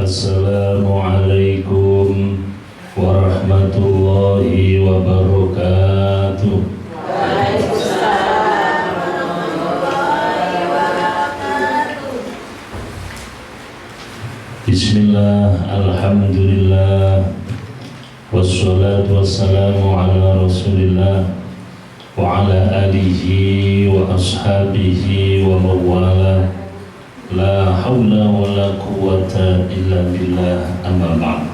Assalamualaikum warahmatullahi wabarakatuh. Waalaikumsalam warahmatullahi wabarakatuh. Bismillah, alhamdulillah, wassalatu wassalamu ala rasulillah wa ala alihi wa ashabihi wa mawala. La hawla wa la quwwata illa billah, amma ba'd.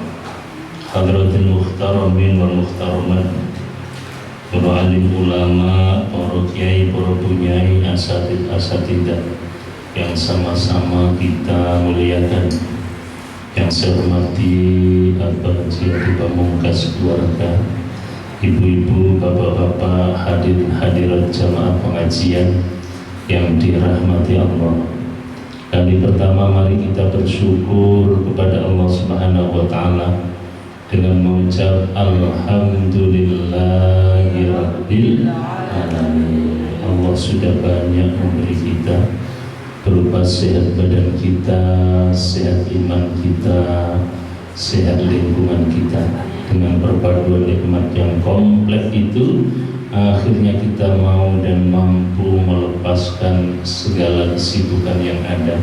Hadratil muhtaramin wal muhtaramat, para alim ulama, para kiai, para bunyai, asatidah yang sama-sama kita muliakan, yang saya hormati Abah Haji Pamungkas keluarga, ibu-ibu, bapak-bapak, hadirin hadirat jamaah pengajian yang dirahmati Allah. Kali pertama mari kita bersyukur kepada Allah Subhanahu wa taala dengan mengucap alhamdulillahirabbil alamin. Allah sudah banyak memberi kita berupa sehat badan kita, sehat iman kita, sehat lingkungan kita. Dengan perpaduan nikmat yang kompleks itu, akhirnya kita mau dan mampu melepaskan segala kesibukan yang ada,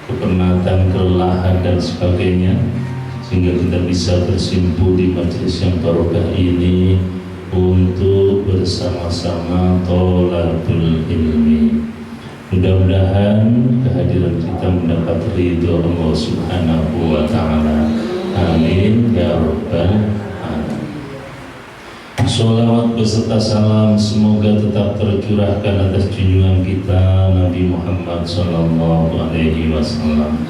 kepenatan, kelelahan dan sebagainya, sehingga kita bisa bersimpuh di majelis yang barokah ini untuk bersama-sama tholabul ilmi. Mudah-mudahan kehadiran kita mendapat ridho Allah Subhanahu wa ta'ala. Amin ya rabbal alamin. Sholawat beserta salam semoga tetap tercurahkan atas junjungan kita Nabi Muhammad sallallahu alaihi wasallam.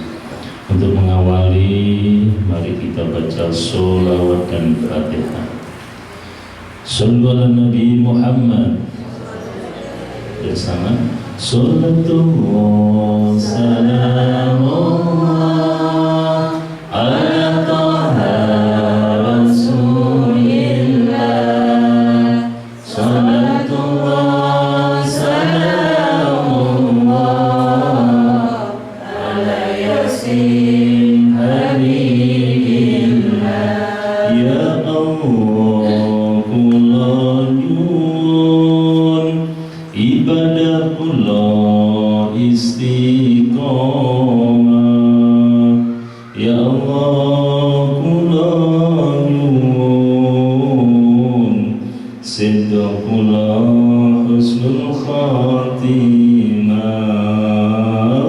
Untuk mengawali, mari kita baca sholawat dan Fatihah. Shallu ala Nabi Muhammad. Bersama Sallallahu salamullah ala Taha Rasulillah. Sallallahu salamullah ala Yasin Habibillah. Ya Allah, kula nyuwun ibadah kula istiqomah. Ya Allah, kula nyuwun sedaya kula husnul khatimah.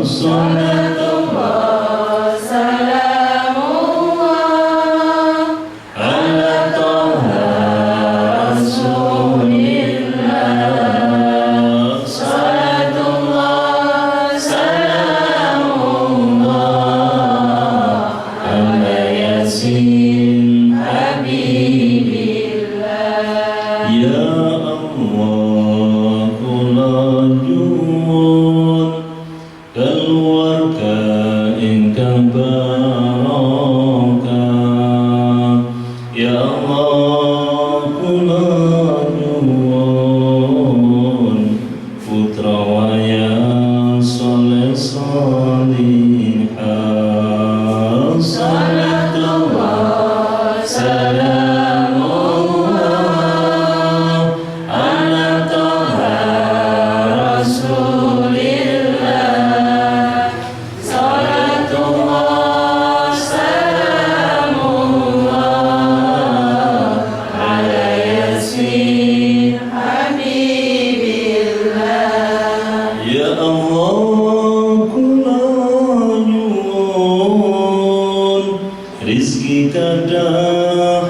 Salatullah salamullah ala Taha Rasulillah. Salatullah salamullah ala Yasin Habibillah. Ya Allah, kula nyuwun keluarga ingkang barokah. Ya Allah, kula nyuwun putra wayang soleh solihah. Salatullah salamullah ala Taha Rasulillah. Salatullah salamullah ala Yasin Habibillah. Ya Allah, kula nyuwun rizki kada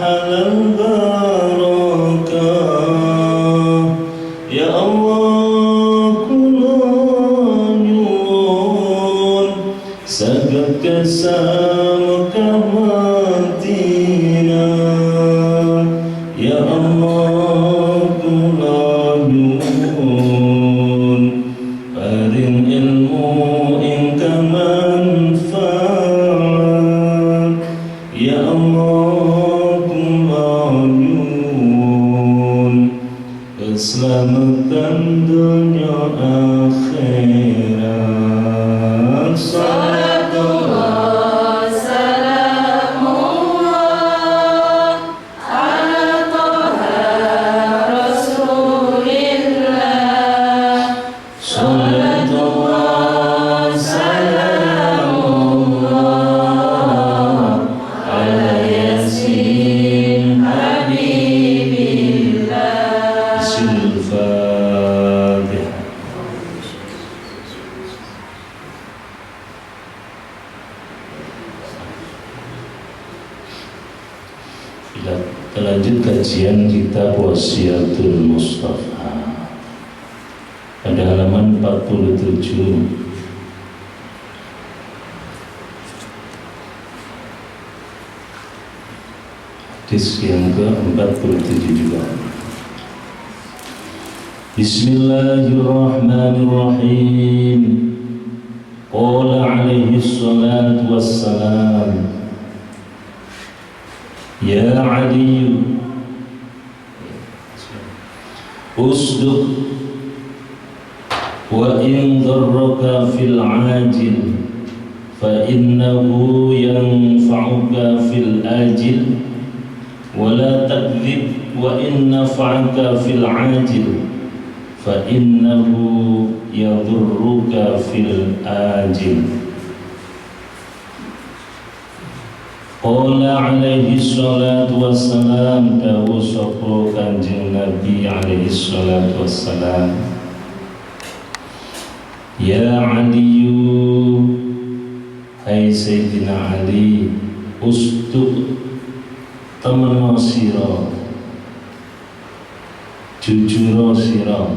halal barokah. Ya Allah, kula nyuwun saged kesama kamantina. Ya Allah, kula nyuwun paring ilmu ingkang manfaat. Ya Allah, kula nyuwun keselamatan dunia akhirat. Salatullah Kita lanjut kajian kitab Wasiyatul Mustafa pada halaman 47. Hadis yang ke-47 juga. Bismillahirrahmanirrahim. Qala alaihi salatu wassalam, Ya Ali, usduq wa in darraka fil ajil fa innahu yanfa'uka fil ajil wa la takdzib wa in nafa'aka fil ajil fa innahu yadurruka fil ajil. Qala alaihi salatu wassalam, dawu sapa Kanjeng Nabi alaihi salatu wassalam, Ya Aliyu, hai Sayyidina Ali, ustuk temeno sira, jujuro sira,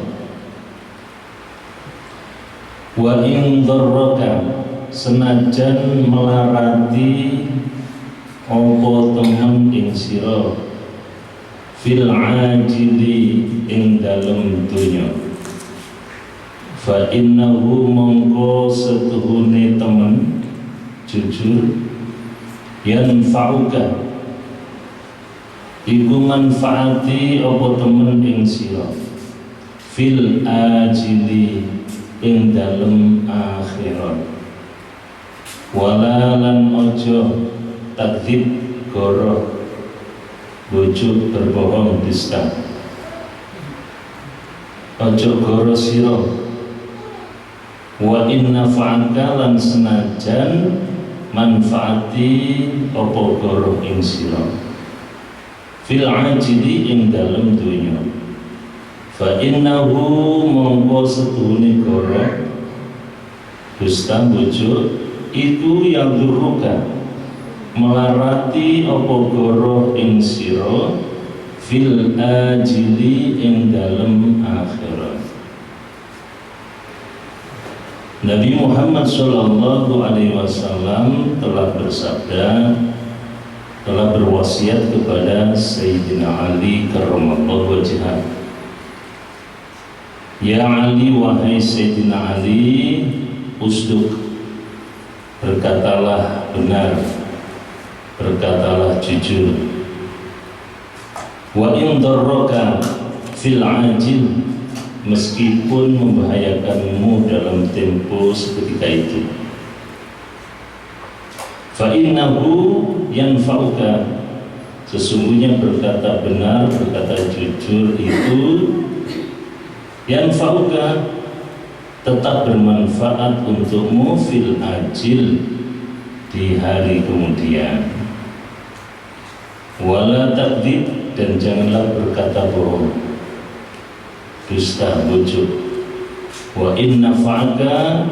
wa in darraka, senajan melarati opo temen ing sira, fil ajili ing dalem dunya, fa innahu mongko setuhune temen jujur, yanfa'uka iku manfaati opo temen ing sira, fil ajili ing dalem akhirat, wala lan ojo takdzib goro bojo berbohong dusta, ojo goro sira, wa inna fa'aka lan senajan manfaati opo goro ing sira, fil ajili ing dalem dunya, fa innahu mongko setuhune goro dusta bojo itu yang duruka melarati opo goro ing sira, fil ajili ing dalem akhirat. Nabi Muhammad sallallahu alaihi wasallam telah bersabda, telah berwasiat kepada Sayyidina Ali karramallahu wajhah, Ya Ali, wahai Sayyidina Ali, usduk, berkatalah benar, berkatalah jujur, wa in darraka fil ajil, meskipun membahayakanmu dalam tempo seketika itu, fa innahu yanfa'uka, sesungguhnya berkata benar, berkata jujur itu yanfa'uka, tetap bermanfaat untukmu, fil ajil, di hari kemudian, wala takdzib, dan janganlah berkata bohong dusta bujuk, wa inna fa'aka,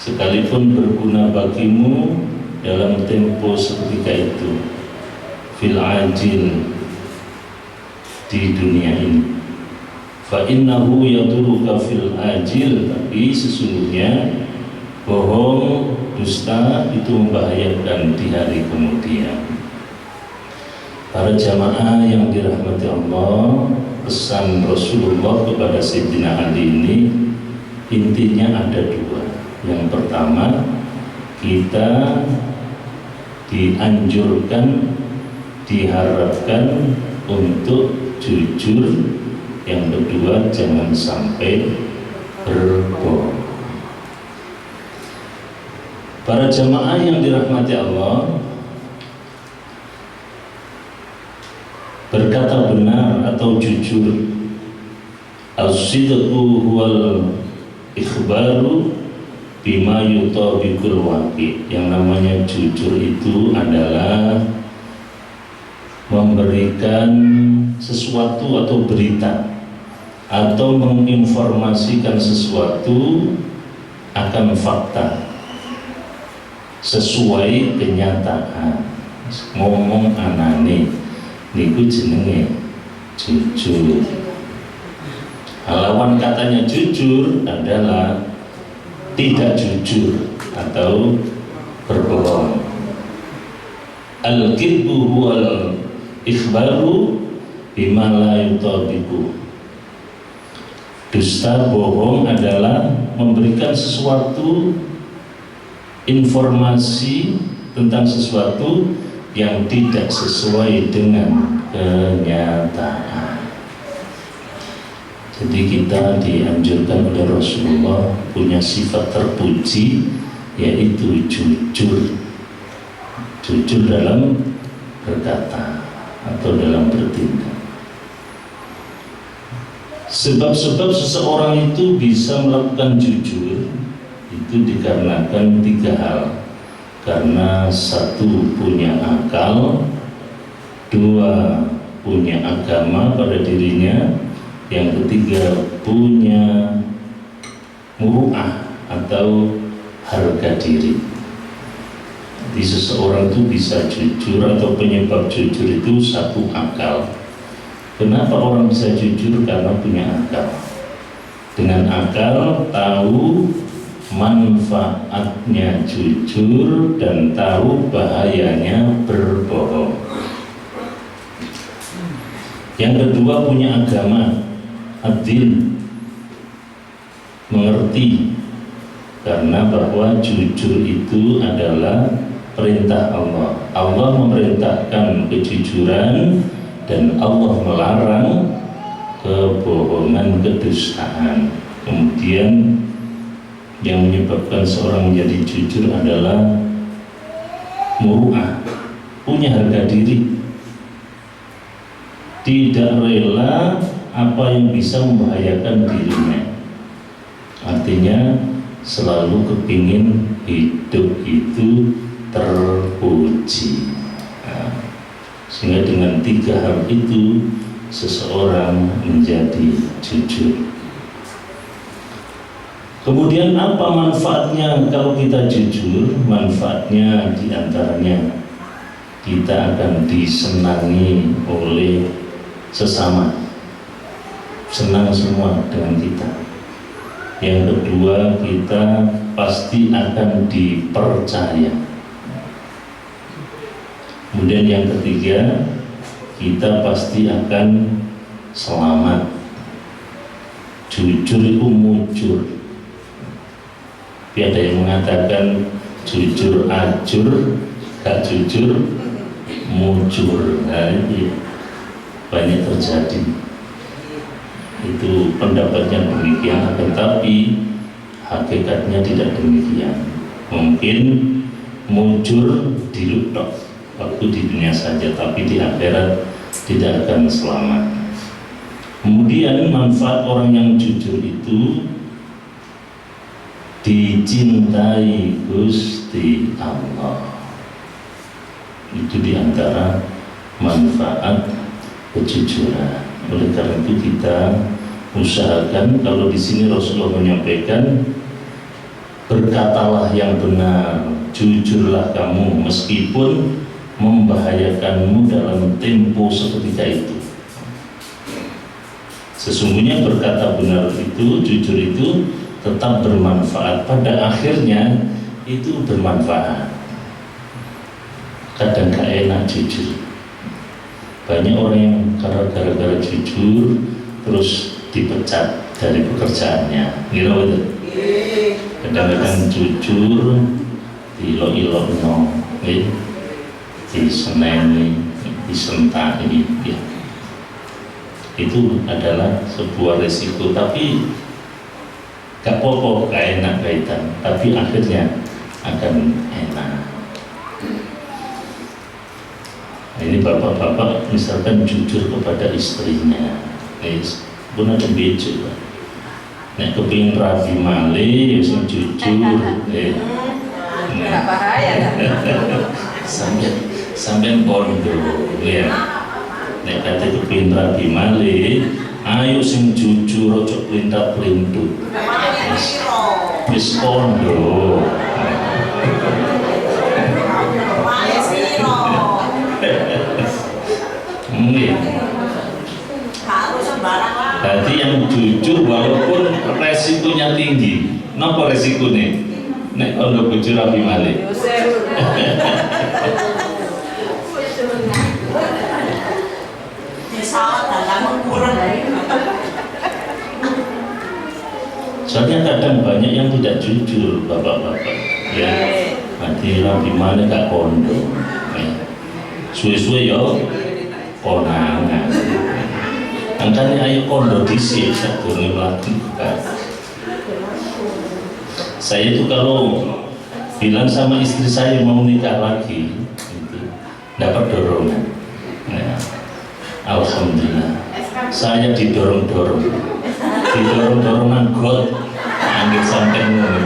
sekalipun berguna bagimu dalam tempo seketika itu, fil ajil, di dunia ini, fa innahu yaduruka fil ajil, tapi sesungguhnya bohong dusta itu membahayakan di hari kemudian. Para jamaah yang dirahmati Allah, pesan Rasulullah kepada Sayyidina Ali ini intinya ada dua. Yang pertama, kita dianjurkan, diharapkan untuk jujur. Yang kedua, jangan sampai berbohong. Para jamaah yang dirahmati Allah, berkata benar atau jujur, as-sidqu huwal ikhbaru bima yutabiqul waqi. Yang namanya jujur itu adalah memberikan sesuatu atau berita atau menginformasikan sesuatu akan fakta sesuai kenyataan, ngomong anane. niku jenenge jujur. Lawan katanya jujur adalah tidak jujur atau berbohong. Al-kidbu huwal ikhbaru bima la yutabiqu. Dusta, bohong adalah memberikan sesuatu, informasi tentang sesuatu yang tidak sesuai dengan kenyataan. Jadi kita dianjurkan oleh Rasulullah punya sifat terpuji, yaitu jujur. Jujur dalam berkata atau dalam bertindak. Sebab-sebab seseorang itu bisa melakukan jujur itu dikarenakan 3 hal. Karena 1 punya akal, 2 punya agama pada dirinya, yang ketiga punya muru'ah atau harga diri. Jadi seseorang itu bisa jujur atau penyebab jujur itu 1 akal. Kenapa orang bisa jujur? Karena punya akal. Dengan akal tahu manfaatnya jujur dan tahu bahayanya berbohong. Yang kedua punya agama, ad-din, mengerti karena bahwa jujur itu adalah perintah Allah. Allah memerintahkan kejujuran dan Allah melarang kebohongan, kedustaan. Kemudian yang menyebabkan seorang menjadi jujur adalah muru'ah, punya harga diri, tidak rela apa yang bisa membahayakan dirinya. Artinya selalu kepingin hidup itu terpuji. Sehingga dengan 3 hal itu seseorang menjadi jujur. Kemudian apa manfaatnya kalau kita jujur? Manfaatnya diantaranya kita akan disenangi oleh sesama, senang semua dengan kita. Yang kedua, kita pasti akan dipercaya. Kemudian yang ketiga, kita pasti akan selamat. Jujur itu mujur. Tapi ada yang mengatakan jujur ajur, gak jujur mujur. Nah, ini banyak terjadi. Itu pendapatnya demikian, tetapi hakikatnya tidak demikian. Mungkin mujur dilutok waktu di dunia saja, tapi di akhirat tidak akan selamat. Kemudian manfaat orang yang jujur itu dicintai Gusti Allah. Itu diantara manfaat kejujuran. Oleh karena itu kita usahakan, kalau di sini Rasulullah menyampaikan berkatalah yang benar, jujurlah kamu meskipun membahayakanmu dalam tempo seketika itu. Sesungguhnya berkata benar itu, jujur itu tetap bermanfaat, pada akhirnya itu bermanfaat. Kadang gak enak jujur. Banyak orang yang gara-gara jujur terus dipecat dari pekerjaannya. Gitu betul. Kadang-kadang jujur diilok-ilokno, diseneni, disentani, ya. Itu adalah sebuah resiko, tapi gak apa-apa, gak enak kaitan, tapi akhirnya akan enak. Ini bapak-bapak misalkan jujur kepada istrinya, pun ada bejo, nek kepingin rabi malih, ya jujur, Nggak bahaya sampai bondo, ya. Nek kata kepingin rabi malih, ayo sing jujur, ojo pelintat-pelintut. Wis bondo. Nggih. Harus sembarang lah. Jadi yang jujur walaupun resikonya tinggi. Napa resikone? Nek ono bojo rabi malih. Yusuf. Desa dalam kurang. Soalnya kadang banyak yang tidak jujur bapak-bapak ya. Nanti rabi malih gak kondo. Suwe-suwe yo konangan. Angkanya ayo kondo dhisik sadurunge mlakukan. Saya itu kalau bilang sama istri saya mau nikah lagi, itu dapat dorongan. Nah, alhamdulillah, saya didorong-dorong God, anggit sampai ngono.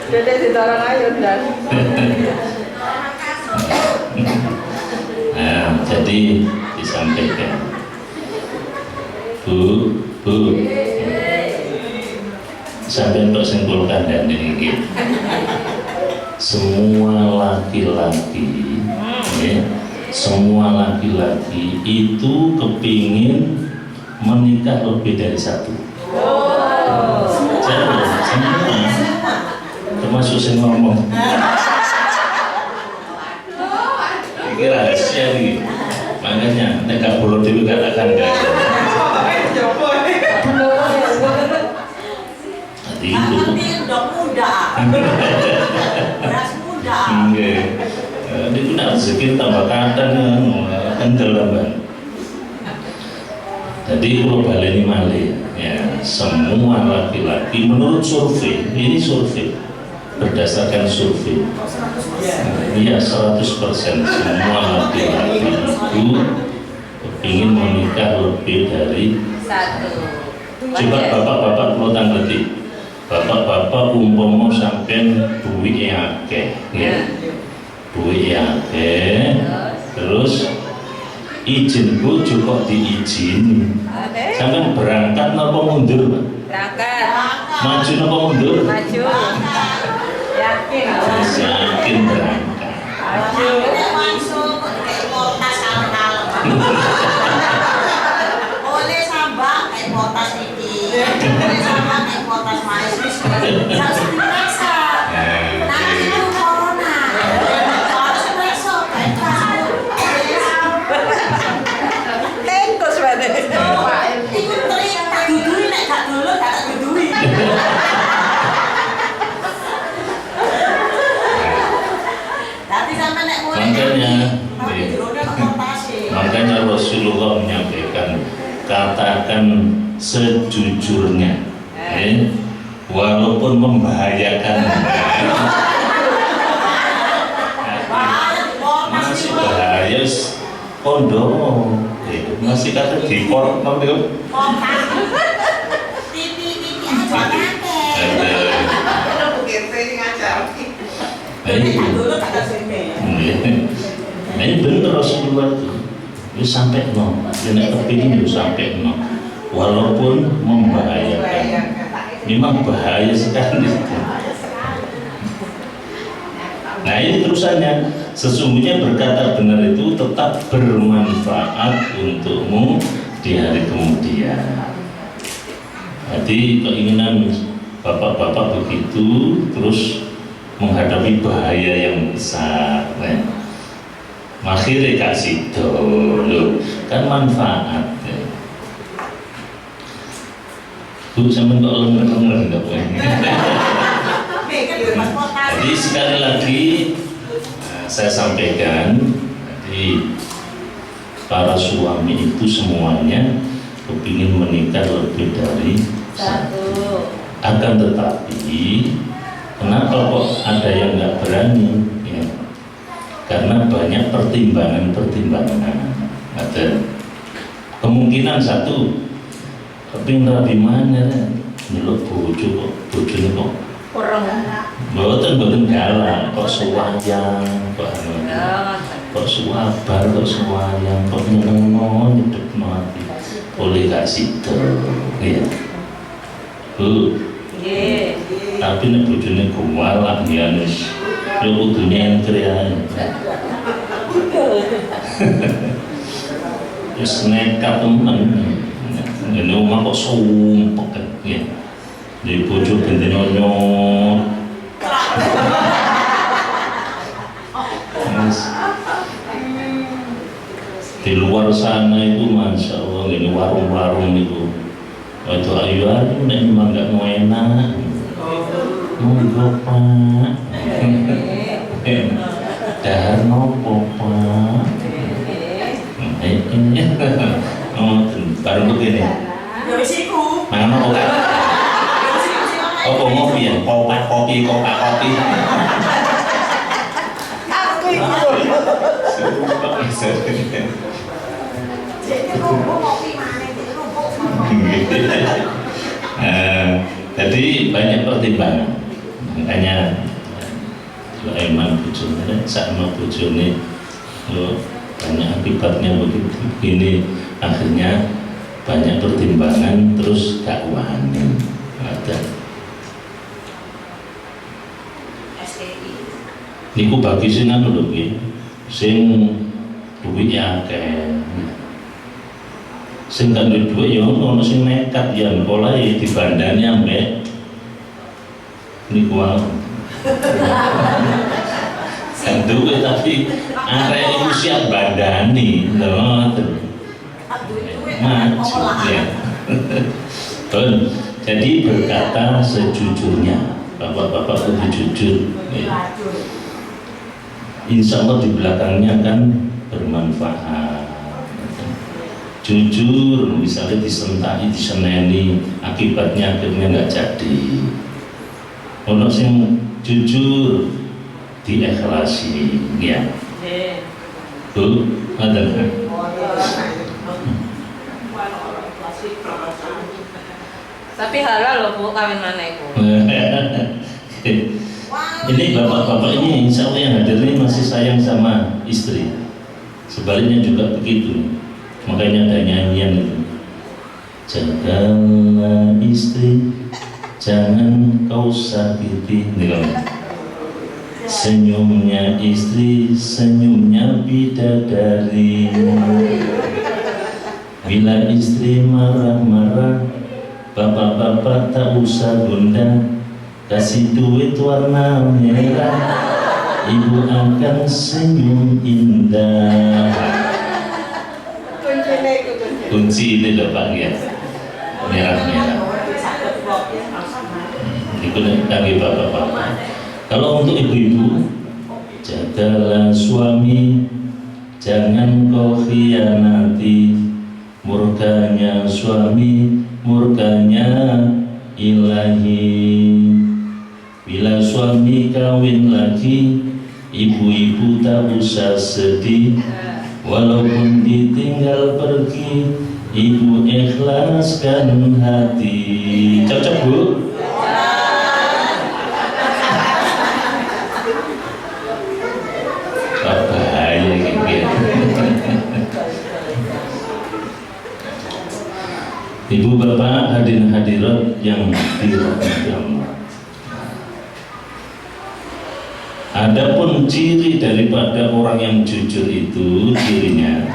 Jadi didorong ayo dan. Nah, jadi disampaikan, Bu, sampai untuk simpulkan dan ini, semua laki-laki, ya, semua laki-laki itu kepingin menikah lebih dari satu. Semua, termasuk saya ngomong. Ini rahasia nih, makanya nek boleh dulu katakan gak. Jadi itu. Dok muda. Beras muda. Nggih. Niku nek rezeki tambah kadang kendel tambah. Jadi kalau baleni malih ya, semua laki-laki menurut survei, ini survei berdasarkan survei. Iya 100% semua laki-laki itu ingin menikah lebih dari Satu. coba bapak-bapak kalau tanggeti, bapak-bapak umpama sampean duwike akeh, ya. Duwike akeh, terus izin bojo kok diizini. Sampean berangkat napa mundur, Pak? Berangkat. Maju napa mundur? Maju. Yakin. Yakin berangkat. Maju. Langsung kayak kota kalem-kalem. Oleh sambang kayak kota iki. Oleh sambang kayak kota manis. Harus diperiksa. Nanti itu corona. Harus diperiksa kayak tengkos banget. Iku teri tak dudui nek gak dulu gak tak dudui. Tapi sampai nek mulai makanya Rasulullah menyampaikan, katakan sejujurnya, walaupun membahayakan. Masih bahaya, kondo, masih kata dikor, Nah ini benar Rasulullah itu sampai no, ini kepingin itu sampai no, walaupun membahayakan, memang bahaya sekali. Nah ini terusannya, sesungguhnya berkata benar itu tetap bermanfaat untukmu di hari kemudian. Jadi keinginan bapak-bapak begitu terus menghadapi bahaya yang besar. Akhirnya kasih dulu kan manfaat. Bu sampean kok lenger-lenger ndak Jadi sekali lagi saya sampaikan, jadi para suami itu semuanya kepingin menikah lebih dari satu. Akan tetapi kenapa kok ada yang nggak berani? Ya, karena banyak pertimbangan. Ada kemungkinan satu, kepingin rabi mana? Nyeluk bojo kok, bojone kok kurang. Boten galak, kok suwayang, kok suwabar, kok suwayang, kok nyeneng nyedekno ati. Oleh kasih ya. Bu. Tapi nek bojone kuwalak ya wis Yo kudunya krean. Wis nekat temen. Ngene omah kok sumpek ya. Jadi bojo benten nyonyot. Di luar sana itu masya Allah ini warung-warung itu waktu ayu nek memang gak mau enak monggo pak dahar nopo pak oh baru begini mana kok oh ngopi ya kopi jadi banyak pertimbangan, makanya Sulaiman bojone sama bojone banyak akibatnya begini, akhirnya banyak pertimbangan terus gak wani ada. Niku bagi sing anu lho nggih, sing duwite akeh. Sing gak duwe duit ya ono sing nekat ya polahe dibandani ambek niku wae. Kan duwe tapi arek iku siap bandani lho. Maju ya. Jadi berkata sejujurnya, bapak-bapak kudu jujur. Ya. Insya Allah di belakangnya kan bermanfaat. Jujur, misalnya disentaki, diseneni, akibatnya akhirnya nggak jadi. Ono sing jujur, diikhlasi, ya. Bu, ada kan? Tapi halal loh bu kawin mana itu? Ini bapak-bapak ini insya Allah yang hadir ini masih sayang sama istri. Sebaliknya juga begitu. Makanya ada nyanyian itu. Jagalah istri, jangan kau sakiti. Senyumnya istri, senyumnya bidadari. Bila istri marah-marah, bapak-bapak tak usah gundah, kasih duit warna merah, ibu akan senyum indah. Kunci ini loh Pak ya, merah-merah. Itu kaki bapak-bapak. Kalau untuk ibu-ibu, jagalah suami, jangan kau khianati. Murkanya suami, murkanya ilahi. Bila suami kawin lagi, ibu-ibu tak usah sedih. Walaupun ditinggal pergi, ibu ikhlaskan hati. Cocok bu? Bahaya gitu. Ibu bapak hadirin hadirat yang dirahmati Allah. Adapun ciri daripada orang yang jujur itu cirinya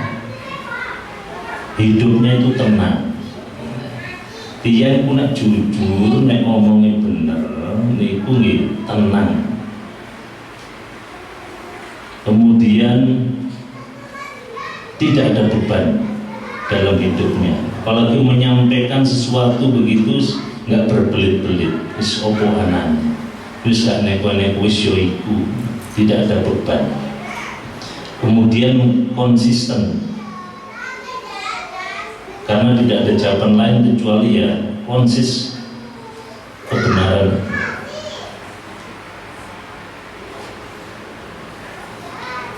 hidupnya itu tenang. Dia pun jujur, nek ngomongnya bener, niku tenang. Kemudian tidak ada beban dalam hidupnya. Apalagi menyampaikan sesuatu begitu nggak berbelit-belit, wis opo anane. Wis gak neko-neko wis yo iku, tidak ada beban. Kemudian konsisten, karena tidak ada jawaban lain kecuali ya konsis kebenaran.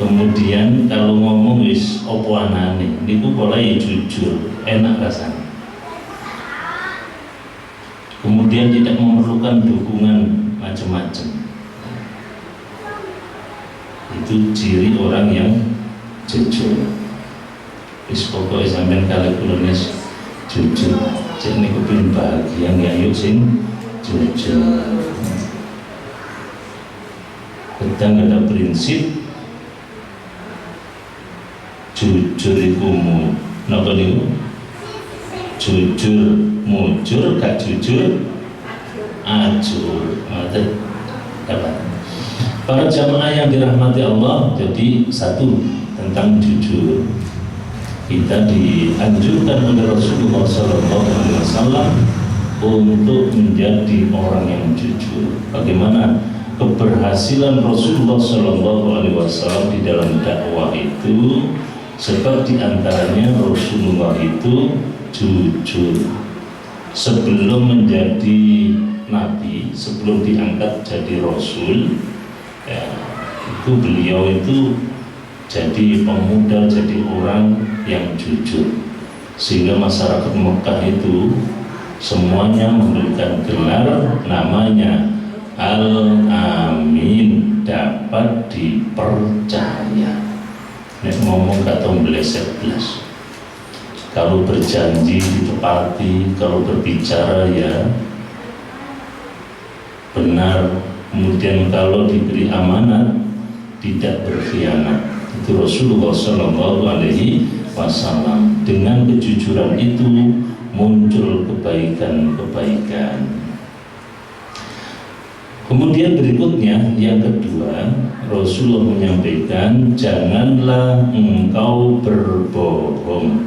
Kemudian kalau ngomong wis opo anane, niku mulai jujur, enak rasanya. Kemudian tidak memerlukan dukungan macam-macam. Itu ciri orang yang jujur. Wis pokoke sampean kalih kula jujur. Cek niku pin bahagia nggih ayo sing jujur. Sedang ada prinsip jujur iku napa niku? Jujur mujur, gak jujur ajur. Dapat. Para jamaah yang dirahmati Allah, jadi satu tentang jujur. Kita dianjurkan oleh Rasulullah SAW untuk menjadi orang yang jujur. Bagaimana keberhasilan Rasulullah SAW di dalam dakwah itu? Sebab diantaranya Rasulullah itu jujur. Sebelum menjadi nabi, sebelum diangkat jadi rasul, ya, itu beliau itu jadi pemuda, jadi orang yang jujur, sehingga masyarakat Mekah itu semuanya memberikan gelar namanya Al-Amin, dapat dipercaya. Nek ngomong kata meleset belas, kalau berjanji ditepati, kalau berbicara ya benar, kemudian kalau diberi amanat tidak berkhianat. Itu Rasulullah SAW. Dengan kejujuran itu muncul kebaikan-kebaikan. Kemudian berikutnya yang kedua, Rasulullah menyampaikan janganlah engkau berbohong.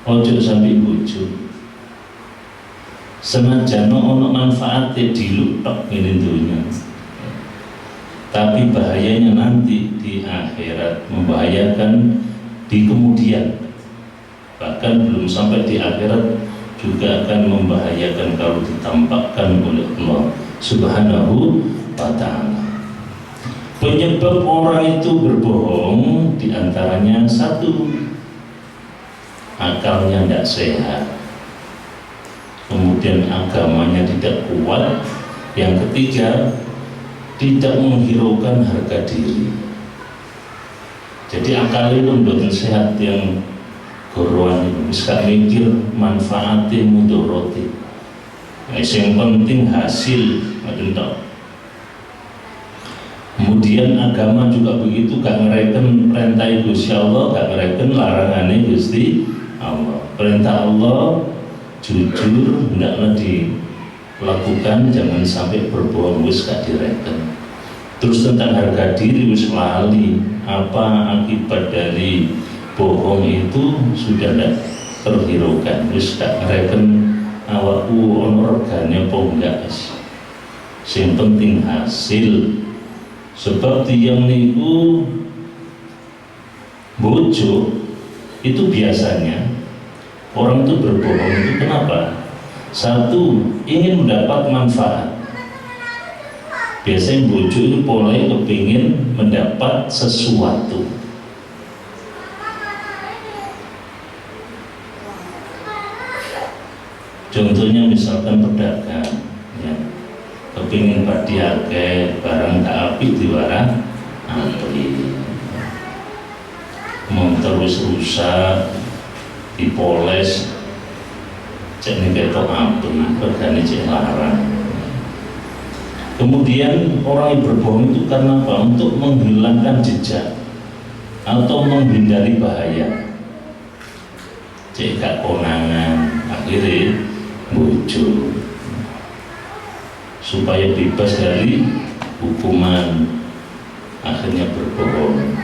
Ojo sampai bujuk. Senajan ono manfaatnya diluk tok ngene dunya. Tapi bahayanya nanti di akhirat, membahayakan di kemudian. Bahkan belum sampai di akhirat juga akan membahayakan kalau ditampakkan oleh Allah Subhanahu wa ta'ala. Penyebab orang itu berbohong diantaranya satu, akalnya tidak sehat, kemudian agamanya tidak kuat, yang ketiga tidak menghiraukan harga diri. Jadi akal itu mboten sehat, yang goroan itu bisa mikir manfaatnya mudoroti. Yang penting hasil, aduh. Kemudian agama juga begitu, gak ngereken perintah Gusti Allah, gak ngereken larangannya Gusti Allah. Perintah Allah jujur, hendaklah dilakukan, jangan sampai berbohong, wis gak direken. Terus tentang harga diri wis lali, apa akibat dari bohong itu sudah tidak terhiraukan, wis gak ngereken awakku ono regane apa enggak. Sing penting hasil. Sebab tiyang niku bojo itu biasanya orang itu berbohong itu kenapa? Satu, ingin mendapat manfaat. Biasanya bojo itu mulai kepingin mendapat sesuatu. Contohnya misalkan pedagang, ya, kepingin padi akeh, barang tak apik diwara apik, motor wis rusak dipoles, cek nih ketok apik, regane cek larang. Kemudian orang yang berbohong itu karena apa? Untuk menghilangkan jejak atau menghindari bahaya. Cek gak konangan, akhirnya bojo supaya bebas dari hukuman, akhirnya berbohong.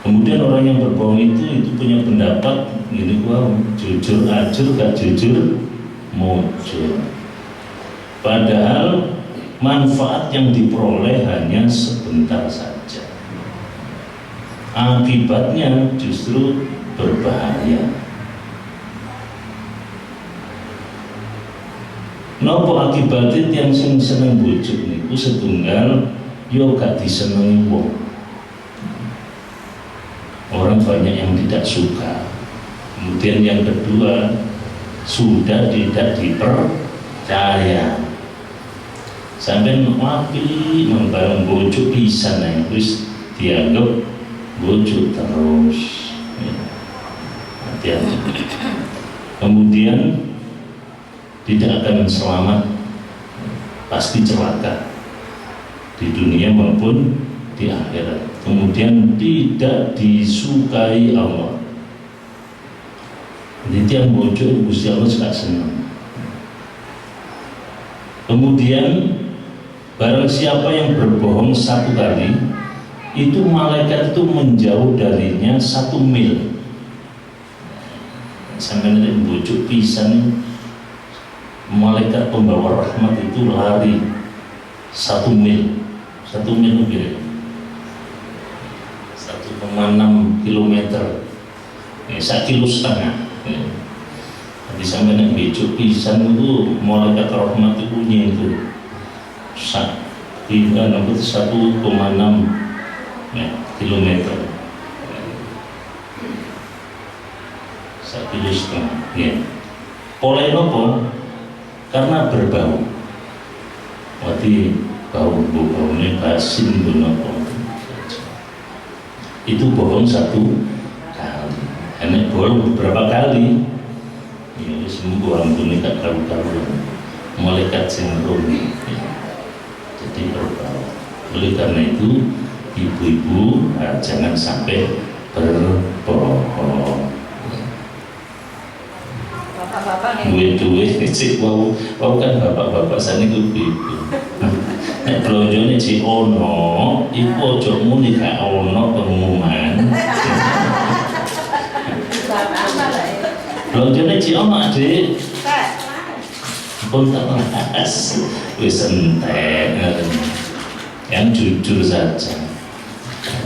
Kemudian orang yang berbohong itu punya pendapat gini, wow, jujur ajur gak jujur mujur. Padahal manfaat yang diperoleh hanya sebentar saja, akibatnya justru berbahaya. Nopo akibatnya yang seneng bujuk niku setunggal yo gak disenengi wong. Orang banyak yang tidak suka. Kemudian yang kedua, sudah tidak dipercaya. Sampai wapi membarang bujuk pisan yang terus dianggap bujuk terus. Hati-hati. Kemudian tidak akan selamat, pasti celaka. di dunia maupun di akhirat. Kemudian tidak disukai Allah. Jadi tiang bojo Gusti Allah suka senang. Kemudian barang siapa yang berbohong satu kali, itu malaikat itu menjauh darinya 1 mil. Sampai nanti bojo pisan, malaikat pembawa rahmat itu lari 1 mil. 1 mil itu 1,6 kilometer, 1,5 kilo. Jadi sampai nanti bojo pisan itu malaikat rahmat itu punya itu 1,6 kilometer, 1,5 kilo. Ya. Polai nopo? Karena berbau. Berarti bau ini basin nopo. Itu bohong 1 kali. Enak bohong beberapa kali. Ya semua ampun gak karu-karuan. Malaikat sindrom. Ya. Jadi berbau. Oleh karena itu ibu-ibu jangan sampai berbohong. Bapak-bapak nih. Duit cik wau kan bapak-bapak sani ibu-ibu. Nek blonjone cik ono, iku aja muni gak ono pengumuman. Blonjone cik ono Adik. Pun tak bahas, wis entek. Yang jujur saja.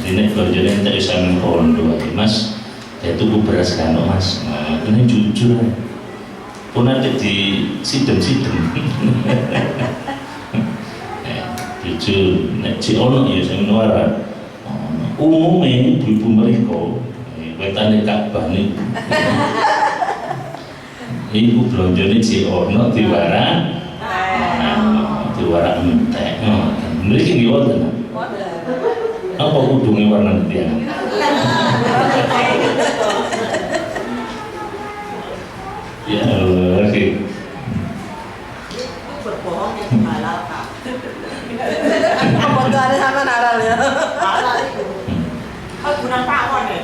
Ini blonjone entek wis sampeyan kondo Mas. Ya tuku beras kan Mas. Nah, ini jujur. Pun ada di sidem-sidem. Jujur, nek cik ono ya sing nuara. Umumnya ibu-ibu mereka wetane Ka'bah niku. Ibu blonjone cik ono diwara. Diwara entek. Mriki nggih wonten. Apa kudunge warna tiyang? Ya Allah, berbohong yang halal Kak. Apa tuh ada sama halal ya? Halal itu. Guna pawon ya.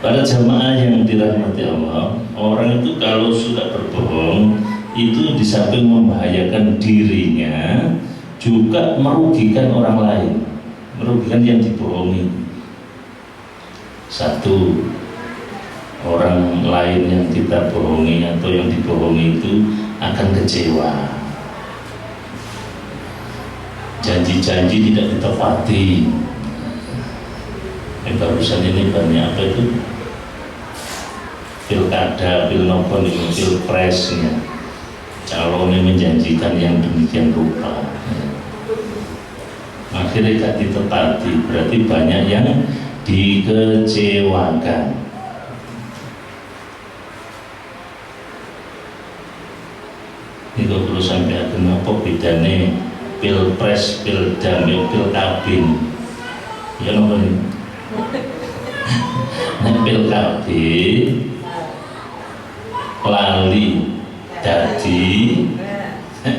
Para jamaah yang dirahmati Allah, orang itu kalau sudah berbohong itu di samping membahayakan dirinya juga merugikan orang lain, merugikan yang dibohongi. Satu, orang lain yang kita bohongi atau yang dibohongi itu akan kecewa, janji-janji tidak ditepati. Barusan ini banyak apa itu pilkada, pilnopon, pilpresnya, calonnya menjanjikan yang demikian rupa, akhirnya tidak ditepati, berarti banyak yang dikecewakan. Ini kalau perlu sampai apa bedanya pilpres, pildam, pilkabin, ya nopo nih. Nah pilkabin lali dadi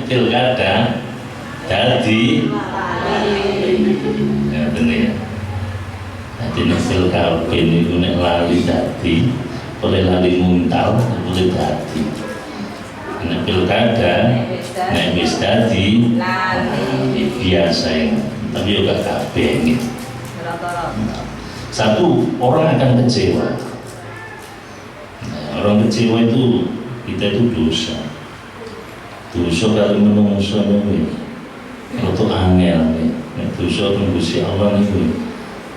pilkada dadi ya bener ya. Jadi nek pilkabin itu nek lali dadi oleh lali muntal boleh dadi. Nek pilkada nek wis dadi biasa ya, tapi juga kabeh gitu. Satu, orang akan kecewa. Nah, orang kecewa itu kita itu dosa. Dosa kali menungso nih, kalau tuh angel nih. Dosa tunggusi Allah nih,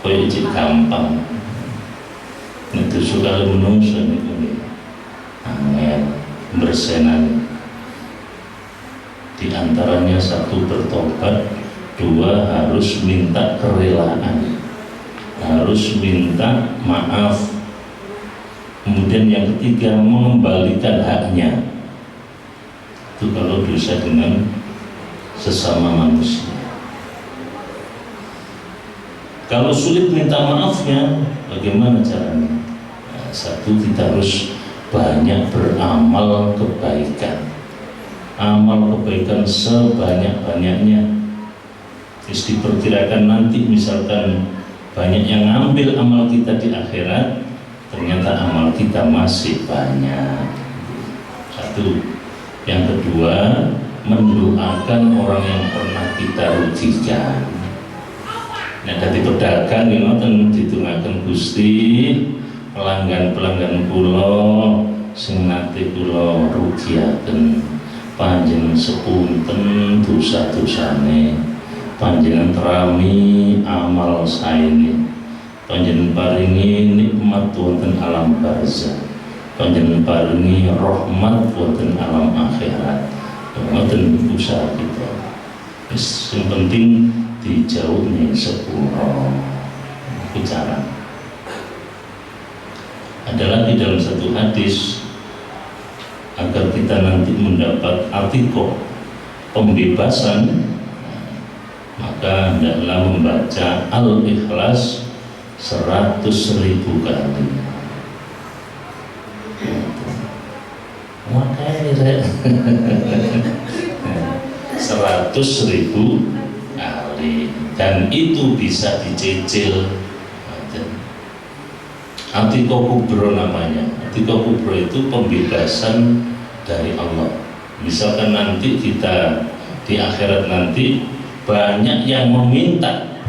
koyo cek gampang. Nek dosa kali menungso nih, angel bersenan. Di antaranya satu bertobat, dua harus minta kerelaan, harus minta maaf, kemudian yang ketiga mengembalikan haknya. Itu kalau dosa dengan sesama manusia. Kalau sulit minta maafnya, bagaimana caranya? Nah, satu, kita harus banyak beramal kebaikan, amal kebaikan sebanyak-banyaknya. Terus diperkirakan nanti misalkan banyak yang ngambil amal kita di akhirat, ternyata amal kita masih banyak. Satu. Yang kedua, mendoakan orang yang pernah kita rugikan. Nah, dari pedagang ini ngoten ditunggaken Gusti, pelanggan kula sing nate kula rugiaken, panjenengan sepunten dosa-dosane, panjenengan terami amal saene, panjenengan paringi nikmat wonten alam barzah, panjenengan paringi rahmat wonten alam akhirat. Wonten usaha kita. Yang penting dijauhnya sepuro. Bicara. Adalah di dalam satu hadis agar kita nanti mendapat atiko pembebasan, maka hendaklah membaca Al-Ikhlas 100.000 kali. Makanya 100.000 kali, dan itu bisa dicicil. Atiko kubro namanya. Atiko kubro itu pembebasan dari Allah. Misalkan nanti kita di akhirat nanti banyak yang meminta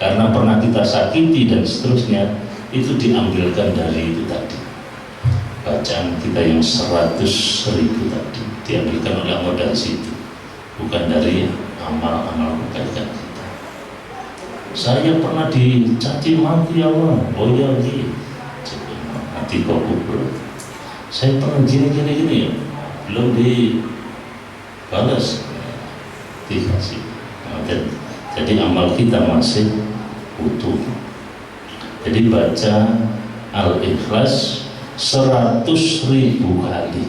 karena pernah kita sakiti dan seterusnya, itu diambilkan dari itu tadi. Bacaan kita yang 100.000 tadi diambilkan oleh Allah dari situ, bukan dari amal-amal kebaikan kita. Saya pernah dicaci maki Allah, oh iya iya, nanti kok kubur. Saya pernah gini, belum dibalas, dikasih. Jadi amal kita masih utuh. Jadi baca Al-Ikhlas 100.000 kali,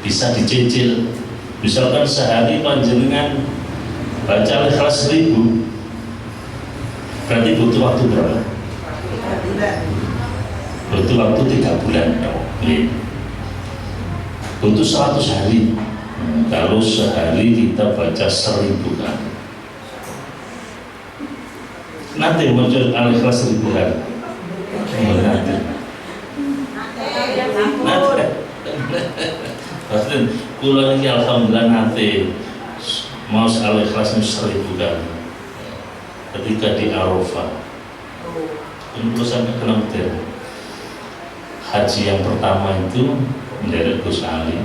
bisa dicicil. Misalkan sehari panjenengan baca Al-Ikhlas 1000, berarti butuh waktu berapa? Butuh waktu 3 bulan. Butuh 100 hari. Kalau sehari kita baca 1000 kali, nanti muncul Al-Ikhlas 1000 kali. Nanti kula ini alhamdulillah nanti mau Al-Ikhlas 1000 kali ketika di Arafah. Untuk sampai ke haji yang pertama itu dari Gus Ali.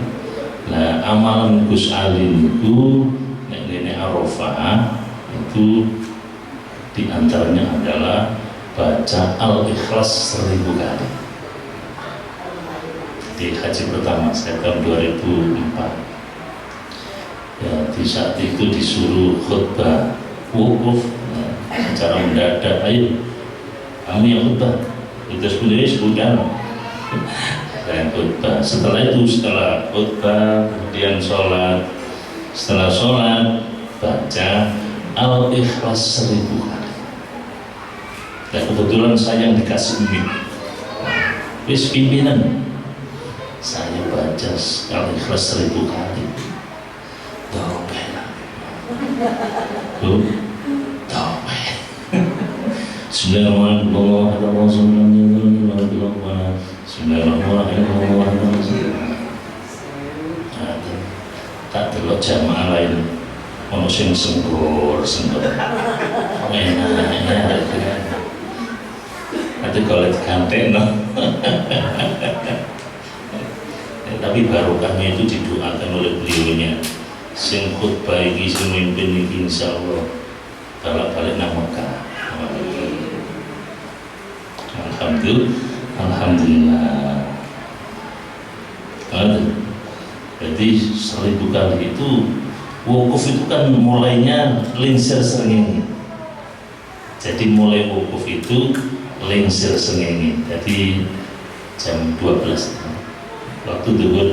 Nah, amalan Gus Ali itu ini Arafah itu diantaranya adalah baca Al-Ikhlas 1000 kali. Di haji pertama saya tahun 2004. Ya, di saat itu disuruh khutbah wukuf secara mendadak, ayo kami yang khutbah, kita sudah saya khutbah. Setelah khutbah kemudian sholat, setelah sholat baca Al-Ikhlas 1000 kali. Dan kebetulan saya yang dikasih wis pimpinan, saya baca Al-Ikhlas 1000 kali. Topel. Tak delok jamaah lain ono sing senggur. Enak. Nanti kalau diganti tapi barokahnya itu didoakan oleh beliaunya. Sing khutbah iki sing mimpin iki insyaallah balik nang Mekah. Alhamdulillah. Jadi 1000 kali itu wukuf itu kan mulainya lingsir srengenge. Jadi mulai wukuf itu lingsir srengenge. Jadi jam 12 waktu zuhur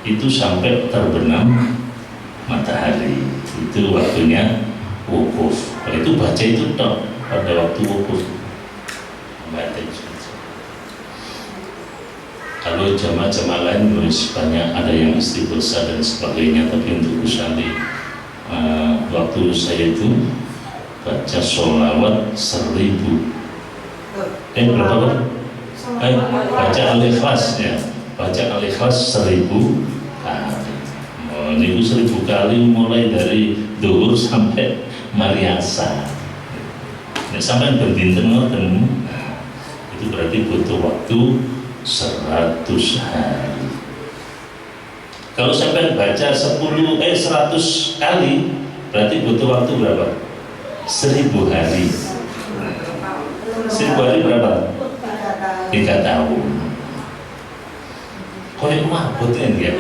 itu sampai terbenam matahari, itu waktunya wukuf. Kalau itu baca itu tok pada waktu wukuf. Kalau jamaah-jamaah lain banyak ada yang istighosah dan sebagainya, tapi untuk usali waktu saya itu baca sholawat 1000. Berapa Pak? Baca Al-Ikhlas ya. Baca Al-Ikhlas 1000 kali. Ini 1000 kali mulai dari zuhur sampai mariasa. Nah, sampai berdinten ngoten. Itu berarti butuh waktu 100 hari. Kalau sampai baca 100 kali berarti butuh waktu berapa? 1000 hari. 1000 hari berapa? 3 tahun. Kok yang mabut kan ya?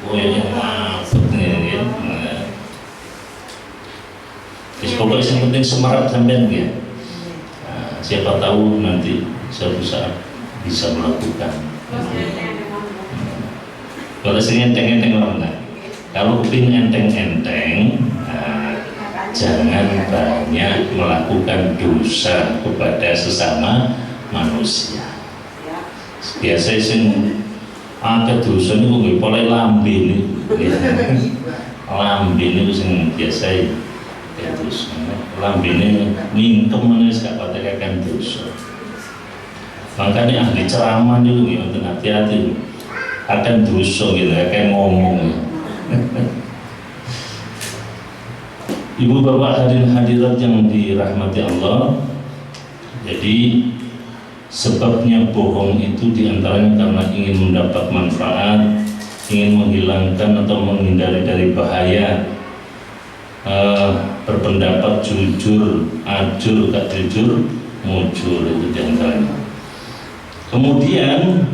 Oh yang mabut nih ya. Pokoknya yang penting semangat sampean ya. Siapa tahu nanti suatu saat bisa melakukan. Kalau sing enteng-enteng mana? Kalau kepingin enteng-enteng, jangan banyak melakukan dosa kepada sesama manusia. Biasa sing ada dosa niku nggih pola lambe niku. Lambe niku sing biasa terus lambene mingkem menes gak patekaken dosa. Makanya ahli ceramah niku nggih hati-hati akan dosa gitu, kayak ngomong. Ibu bapak hadirin-hadirat yang dirahmati Allah, jadi sebabnya bohong itu diantaranya karena ingin mendapat manfaat, ingin menghilangkan atau menghindari dari bahaya, berpendapat jujur, ajur, gak jujur, mujur, itu diantaranya. Kemudian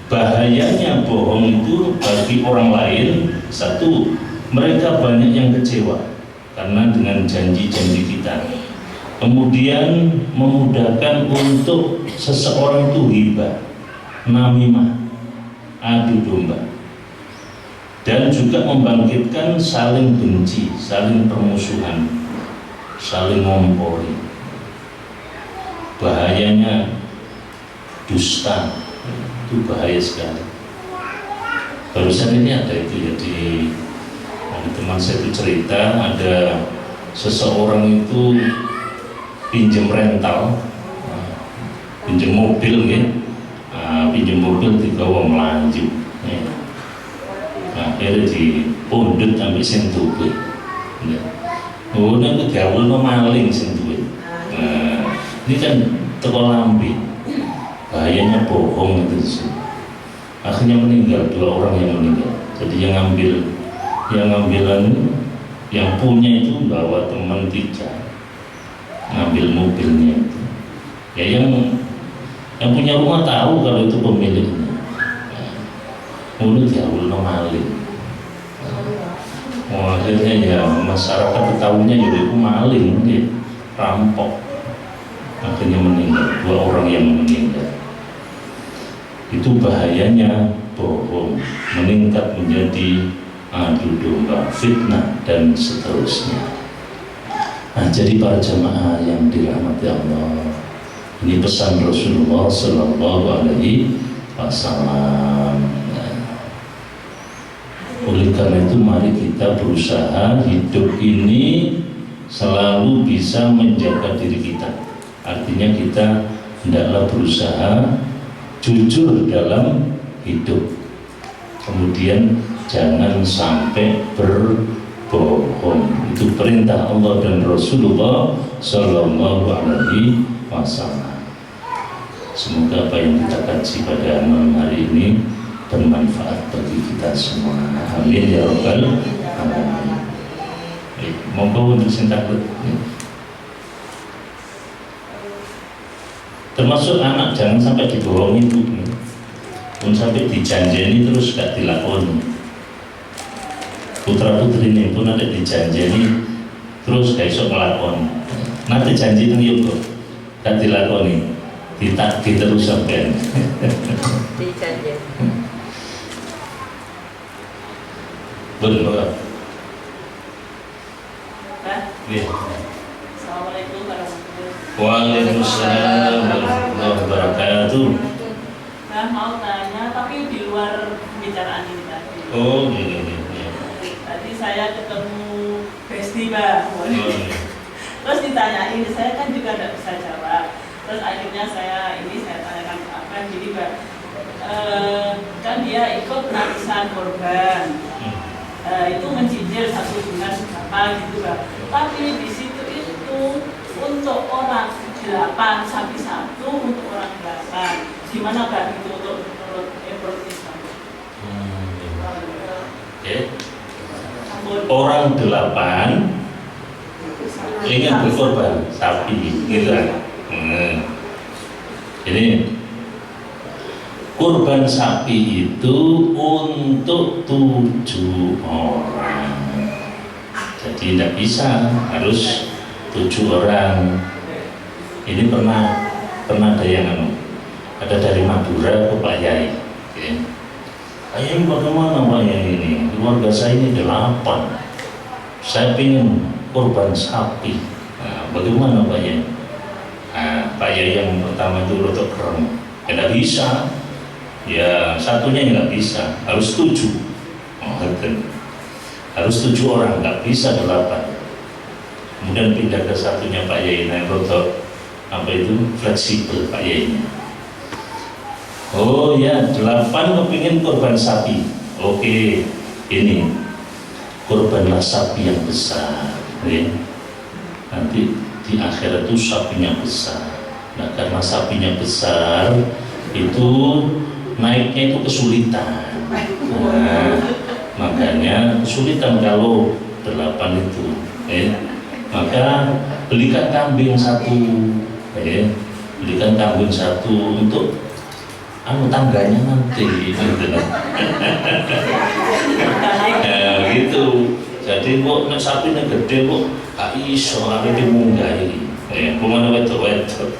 bahayanya bohong itu bagi orang lain, satu, mereka banyak yang kecewa karena dengan janji-janji kita. Kemudian memudahkan untuk seseorang itu hibah, namimah, adu domba, dan juga membangkitkan saling benci, saling permusuhan, saling ngompori. Bahayanya dusta itu bahaya sekali. Barusan ini ada itu ya di teman saya itu cerita, ada seseorang itu pinjam rental, pinjam mobil gitu, pinjam mobil digawa melanjut, akhirnya dipundut sampai sing duwe. Oh, ini gaul no maling sing duwe. Ini kan teko lambe, bahayanya bohong itu sih. Akhirnya meninggal, 2 orang yang meninggal. Jadi yang ngambilan yang punya itu bawa teman 3 ngambil mobilnya itu. Ya yang punya rumah tahu kalau itu pemiliknya. Mulut ya ulno maling. Akhirnya ya masyarakat ketahuinya jadi itu maling, ya, rampok. Akhirnya meninggal, 2 orang yang meninggal. Itu bahayanya bohong, meningkat menjadi adu domba, fitnah dan seterusnya. Nah, jadi para jamaah yang dirahmati Allah, ini pesan Rasulullah Sallallahu Alaihi Wasallam. Oleh karena itu mari kita berusaha hidup ini selalu bisa menjaga diri kita. Artinya kita hendaklah berusaha jujur dalam hidup. Kemudian jangan sampai berbohong. Itu perintah Allah dan Rasulullah Sallallahu Alaihi Wasallam. Semoga apa yang kita kaji pada malam hari ini bermanfaat bagi kita semua. Amin ya rabbal alamin. Monggo untuk sing takut. Termasuk anak jangan sampai dibohongi itu. Pun sampai dijanjeni terus gak dilakoni. Putra putri ini pun ada dijanjeni terus gak iso ngelakoni. Nanti janji itu yuk gak dilakoni, ditagih terus sampai Dijanji. benar. Ya. Assalamualaikum warahmatullahi wabarakatuh. Waalaikumsalam warahmatullahi wabarakatuh. Nah, mau tanya tapi di luar pembicaraan ini tadi. Oh, gini. saya ketemu Besti Mbak. Oh, iya. Terus ditanyain, saya kan juga tidak bisa jawab. Terus akhirnya saya tanyakan ke Abang, jadi Mbak, kan dia ikut penarisan korban. Itu mencicil 1 bulan berapa gitu Mbak. Tapi di situ itu untuk orang 8 sapi 1 untuk orang 8. Gimana Mbak itu untuk menurut Islam? Oke. Orang 8 ingin berkorban sapi, gitu kan? Ini kurban sapi itu untuk 7 orang. Jadi tidak bisa, harus 7 orang. Ini pernah ada yang ada dari Madura ke Pak Yai. Okay. Ayah bagaimana Pak Yai ini? Keluarga saya ini 8. Saya ingin kurban sapi. Nah, bagaimana Pak Yai? Nah, Pak Yai yang pertama itu rotok keren. Tidak bisa. Ya satunya nggak bisa, harus 7. Harus 7 orang, nggak bisa 8. Kemudian pindah ke satunya Pak Yai yang rotok apa itu fleksibel Pak Yai. Oh ya, 8 kepingin kurban sapi. Oke, ini kurbanlah sapi yang besar. Ya. Nanti di akhirat itu sapinya besar. Nah karena sapinya besar itu naiknya itu kesulitan. Nah, makanya kesulitan kalau 8 itu. Maka belikan kambing 1. Belikan kambing 1 untuk tangganya nanti gitu. Gitu. Jadi kok nek sapine gede kok gak iso arep munggahi. Pemana wedok-wedok.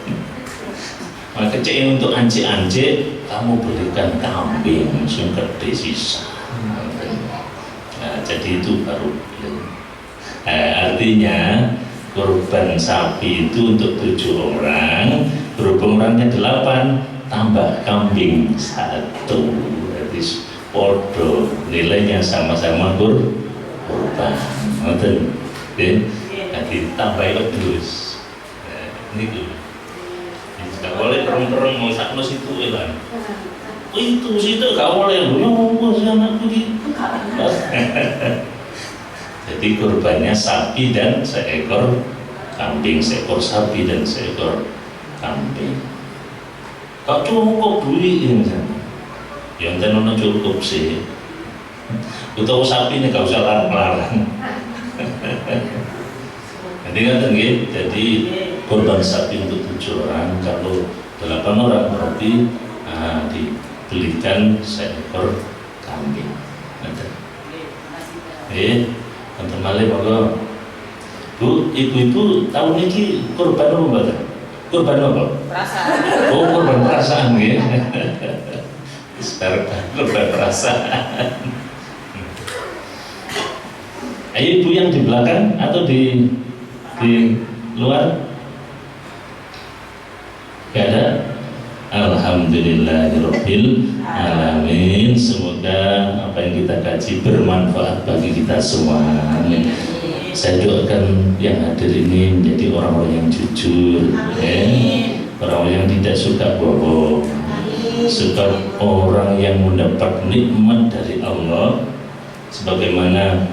Maka cek untuk anjing-anjing kamu belikan kambing sing gede sisa. Nah, jadi itu baru. Artinya kurban sapi itu untuk 7 orang, berhubung orangnya 8 tambah kambing 1, berarti podo nilainya sama-sama kurban. Ngoten. Jadi tambah terus. Ini tuh. Tidak boleh kereng-kereng mau saknos itu kan. Itu situ gak boleh. Ya ampun si anak begitu. Jadi kurbannya sapi dan seekor kambing, seekor sapi dan seekor kambing. Kak cukup duit ini misalnya. Yang tentunya cukup sih. Untuk sapi ini gak usah larang-larang. Jadi kurban sapi untuk 7 orang, kalau 8 orang berarti dibelikan seekor kambing. Tante Male monggo. Bu, ibu-ibu tahun ini kurban apa Mbak? Kurban apa? Perasaan. Oh, kurban perasaan nggih. Sekarang kurban perasaan. Ayo ibu yang di belakang atau di luar? Gak ada? Alhamdulillahirabbil alamin. Semoga apa yang kita kaji bermanfaat bagi kita semua. Saya doakan yang hadir ini menjadi orang-orang yang jujur, orang-orang yang tidak suka bohong, sebab orang yang mendapat nikmat dari Allah, sebagaimana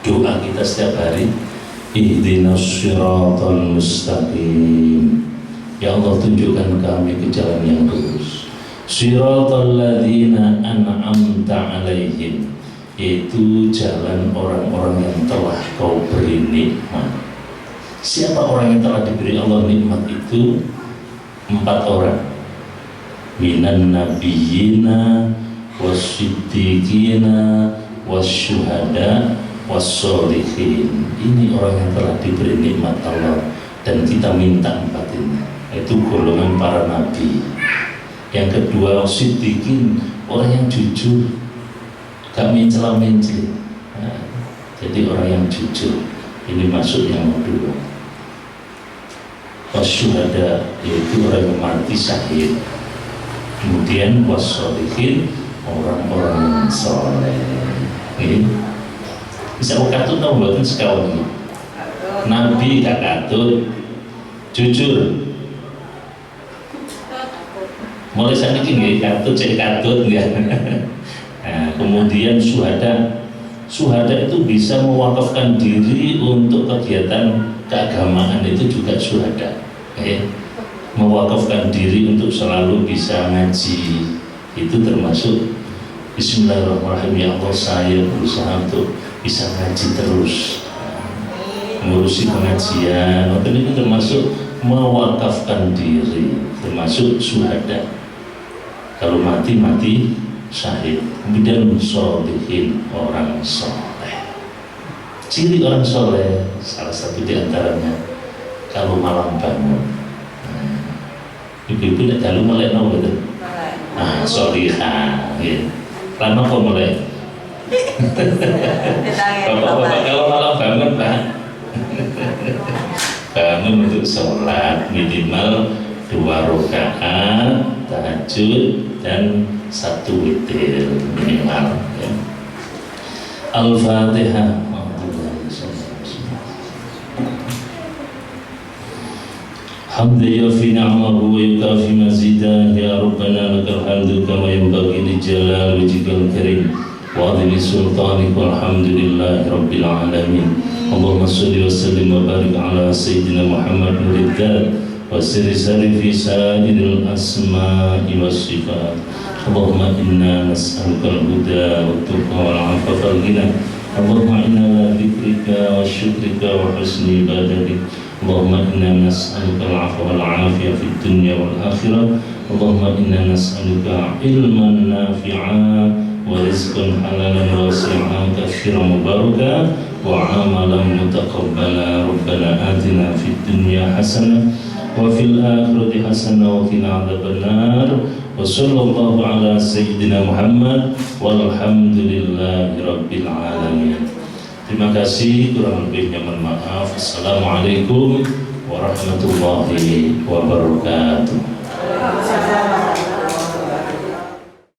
doa kita setiap hari, ihdinas siratal mustaqim. Ya Allah, tunjukkan kami ke jalan yang lurus. Siratal ladzina an'amta alaihim, yaitu jalan orang-orang yang telah kau beri nikmat. Siapa orang yang telah diberi Allah nikmat itu? 4 orang. Minan nabiyina wasiddiqina wasyuhada wassolihin. Ini orang yang telah diberi nikmat Allah, dan kita minta 4 ini. Itu golongan para nabi. Yang kedua siddiqin, orang yang jujur, gak mencela-mencela. Jadi orang yang jujur, ini masuk yang kedua. Wasyuhada, yaitu orang yang mati syahid. Kemudian wassolihin, orang-orang yang soleh. Bisa katut tau mboten sekawan iki. Nabi gak katut. Jujur. Mulai saniki nggih katut cek katut ya. Nah, kemudian Syuhada itu bisa mewakafkan diri untuk kegiatan keagamaan, itu juga syuhada. Mewakafkan diri untuk selalu bisa ngaji, itu termasuk Bismillahirrahmanirrahim, ya Allah saya berusaha untuk bisa ngaji terus, mengurusi pengajian. Itu termasuk mewakafkan diri, termasuk syuhada. Kalau mati syahid. Kemudian sholihin, orang soleh. Ciri orang soleh salah satu diantaranya kalau malam bangun. Ibu-ibu nak dalu melek no betul. Solihah. Lama kok melek. Bapak-bapak kalau malam bangun Pak, bangun untuk sholat minimal 2 rakaat tahajud dan 1 witir minimal ya. Al-Fatihah. Hamdan yafi ni'amahu wa yukafi mazidah, ya Rabbana lakal hamdu kama yanbaghi li jalali wajhikal karim wa 'azimi sultanik, walhamdulillahi rabbil alamin. Allahumma shalli wa sallim wa barik ala sayyidina Muhammad nurid وسر في سائر الأسماء والصفات. اللهم إنا نسألك الهدى والتقى والعفاف والغنى. اللهم إنا على ذكرك وشكرك وحسن عبادتك. اللهم إنا نسألك العفو والعافية في الدنيا والآخرة. اللهم إنا نسألك علما نافعا ورزقا حلالا واسعا كثيرا مباركا وعملا متقبلا. ربنا آتنا في الدنيا حسنة وفي الآخرة حسنة وقنا عذاب النار. وصلى الله على سيدنا Muhammad walhamdulillahi rabbil alamin. Terima kasih, kurang lebihnya mohon maaf. Assalamualaikum warahmatullahi wabarakatuh.